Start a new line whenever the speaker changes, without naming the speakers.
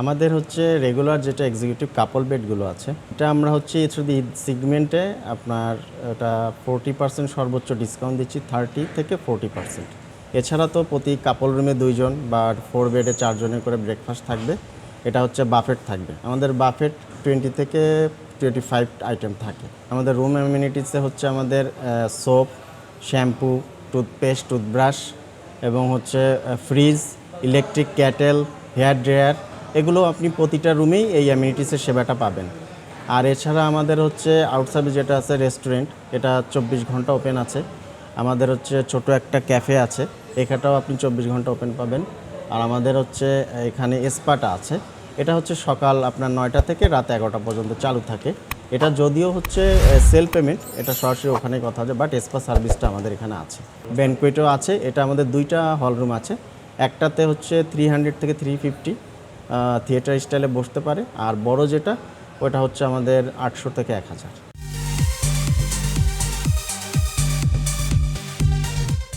আমাদের হচ্ছে রেগুলার যেটা এক্সিকিউটিভ কাপল বেডগুলো আছে, এটা আমরা হচ্ছে শুধু ঈদ সেগমেন্টে আপনার এটা 40% সর্বোচ্চ ডিসকাউন্ট দিচ্ছি, 30 থেকে 40%। এছাড়া তো প্রতি কাপল রুমে 2 জন বা 4 বেডে 4 জনের করে ব্রেকফাস্ট থাকবে। এটা হচ্ছে বাফেট থাকবে, আমাদের বাফেট 20 থেকে 25 আইটেম থাকে। আমাদের রুম অ্যামিনিটিসে হচ্ছে আমাদের সোপ, শ্যাম্পু, টুথপেস্ট, টুথব্রাশ এবং হচ্ছে fridge, electric kettle, hair dryer, এগুলো আপনি প্রতিটা রুমেই এই অ্যামিনিটিসের সেবাটা পাবেন। আর এছাড়া আমাদের হচ্ছে আউটসাইডে যেটা আছে রেস্টুরেন্ট, এটা 24 ঘন্টা ওপেন আছে। আমাদের হচ্ছে ছোট একটা ক্যাফে আছে, এখানটাও আপনি 24 ঘন্টা ওপেন পাবেন। আর আমাদের হচ্ছে এখানে স্পাটা আছে, এটা হচ্ছে সকাল আপনার 9টা থেকে রাত 11টা পর্যন্ত চালু থাকে। এটা যদিও হচ্ছে সেলফ পেমেন্ট, এটা সরাসরি ওখানে কথা হবে, বাট স্পা সার্ভিসটা আমাদের এখানে আছে। ব্যানকুয়েটও আছে, এটা আমাদের 2টা হল রুম আছে। একটাতে হচ্ছে 300 থেকে 350 থিয়েটার স্টাইলে বসতে পারে, আর বড় যেটা ওটা হচ্ছে আমাদের 800 থেকে 1000।